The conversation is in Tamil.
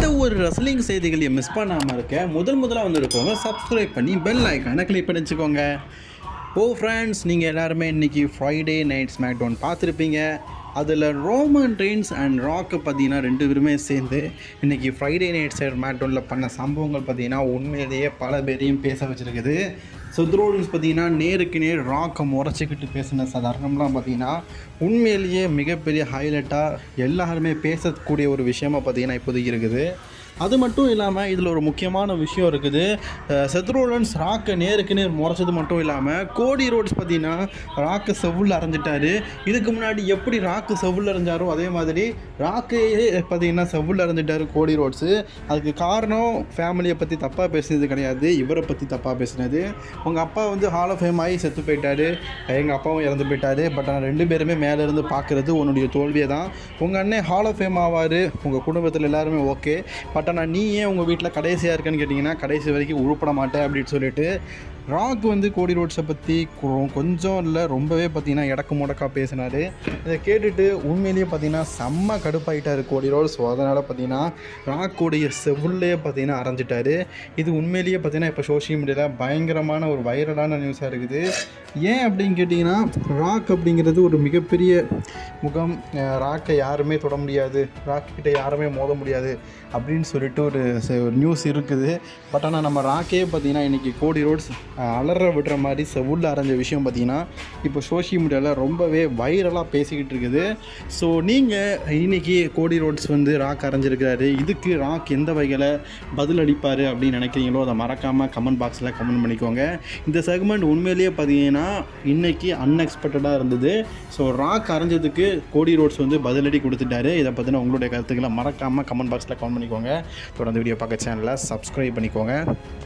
எந்த ஒரு ரெஸ்லிங் செய்திகளையும் மிஸ் பண்ணாமல் இருக்க முதலாக வந்துருக்கோங்க. சப்ஸ்கிரைப் பண்ணி பெல் ஐக்கானை கிளிக் பண்ணி வச்சுக்கோங்க. ஃப்ரெண்ட்ஸ், நீங்கள் எல்லாருமே இன்றைக்கி ஃப்ரைடே நைட் ஸ்மாக் டவுன் பார்த்துருப்பீங்க. அதில் ரோமன் ரெயின்ஸ் அண்ட் ராக்கு பார்த்தீங்கன்னா 2 பேருமே சேர்ந்து இன்றைக்கி ஃப்ரைடே நைட் ஸ்மாக் டவுனில் பண்ண சம்பவங்கள் பார்த்தீங்கன்னா உண்மையிலேயே பல பேரையும் பேச வச்சுருக்குது. செத் ரோலின்ஸ் பார்த்தீங்கன்னா நேருக்கு நேர் ராக்கை முறைச்சிக்கிட்டு பேசின தருணம்லாம் பார்த்தீங்கன்னா உண்மையிலேயே மிகப்பெரிய ஹைலைட்டாக எல்லாருமே பேசக்கூடிய ஒரு விஷயமா பார்த்தீங்கன்னா இப்போதைக்கு இருக்குது. அது மட்டும் இல்லாமல் இதில் ஒரு முக்கியமான விஷயம் இருக்குது. செத் ரோலின்ஸ் ராக்கை நேருக்கு நேர் முறைச்சது மட்டும் இல்லாமல் கோடி ரோட்ஸ் பார்த்தீங்கன்னா ராக்கை செவ்வில் அரைஞ்சிட்டாரு. இதுக்கு முன்னாடி எப்படி ராக்கு செவ்வில் அரைஞ்சாரோ அதே மாதிரி ராக்கையே பார்த்தீங்கன்னா செவ்வில் அரைஞ்சிட்டாரு கோடி ரோட்ஸு. அதுக்கு காரணம் ஃபேமிலியை பற்றி தப்பாக பேசுனது கிடையாது, இவரை பற்றி தப்பாக பேசுனது. உங்கள் அப்பா ஹால் ஆஃப் ஃபேம் ஆகி செத்து போயிட்டார், எங்கள் அப்பாவும் இறந்து போயிட்டார். பட் ஆனால் 2 பேருமே மேலேருந்து பார்க்குறது உன்னுடைய தோல்வியை தான். உங்கள் அண்ணன் ஹால் ஆஃப் ஃபேம் ஆவார், உங்கள் குடும்பத்தில் எல்லாருமே ஓகே. பட் ஆனால் நீ ஏன் உங்கள் வீட்டில் கடைசியாக இருக்கேன்னு கேட்டிங்கன்னா கடைசி வரைக்கும் உருப்பட மாட்டேன் அப்படின்னு சொல்லிட்டு ராக் கோடி ரோட்ஸை பற்றி கொஞ்சம் இல்லை ரொம்பவே பார்த்திங்கன்னா இடக்கு முடக்காக பேசினார். இதை கேட்டுட்டு உண்மையிலேயே பார்த்திங்கன்னா செம்ம கடுப்பாயிட்டார் கோடி ரோட்ஸ். ஸோ அதனால் பார்த்திங்கன்னா ராக்கோடைய செவ்வுள்ளையே பார்த்திங்கன்னா அரைஞ்சிட்டார். இது உண்மையிலேயே பார்த்திங்கன்னா இப்போ சோஷியல் மீடியாவில் பயங்கரமான ஒரு வைரலான நியூஸாக இருக்குது. ஏன் அப்படின்னு கேட்டிங்கன்னா ராக் அப்படிங்கிறது ஒரு மிகப்பெரிய முகம், ராக்கை யாருமே தொட முடியாது, ராக்கிட்ட யாருமே மோத முடியாது அப்படின்னு சொல்லிட்டு ஒரு நியூஸ் இருக்குது. பட் ஆனால் நம்ம ராக்கே பார்த்திங்கன்னா இன்றைக்கி கோடி ரோட்ஸ் அலற விடுற மாதிரி செவ்வுள்ள அரைஞ்ச விஷயம் பார்த்திங்கன்னா இப்போ சோஷியல் மீடியாவில் ரொம்பவே வைரலாக பேசிக்கிட்டு இருக்குது. ஸோ நீங்கள் இன்றைக்கி கோடி ரோட்ஸ் ராக் அரைஞ்சிருக்கிறாரு, இதுக்கு ராக் எந்த வகையில் பதில் அளிப்பார் அப்படின்னு நினைக்கிறீங்களோ அதை மறக்காமல் கமெண்ட் பாக்ஸில் கமெண்ட் பண்ணிக்கோங்க. இந்த செக்மெண்ட் உண்மையிலேயே பார்த்திங்கன்னா இன்றைக்கி அன்எக்ஸ்பெக்டடாக இருந்தது. ஸோ ராக் அரைஞ்சதுக்கு கோடி ரோட்ஸ் பதிலடி கொடுத்துட்டாரு. இதை பற்றின உங்களுடைய கருத்துக்களை மறக்காமல் கமெண்ட் பாக்ஸில் கமெண்ட் பண்ணிக்கோங்க. தொடர்ந்து வீடியோ பார்க்க சேனலை சப்ஸ்கிரைப் பண்ணிக்கோங்க.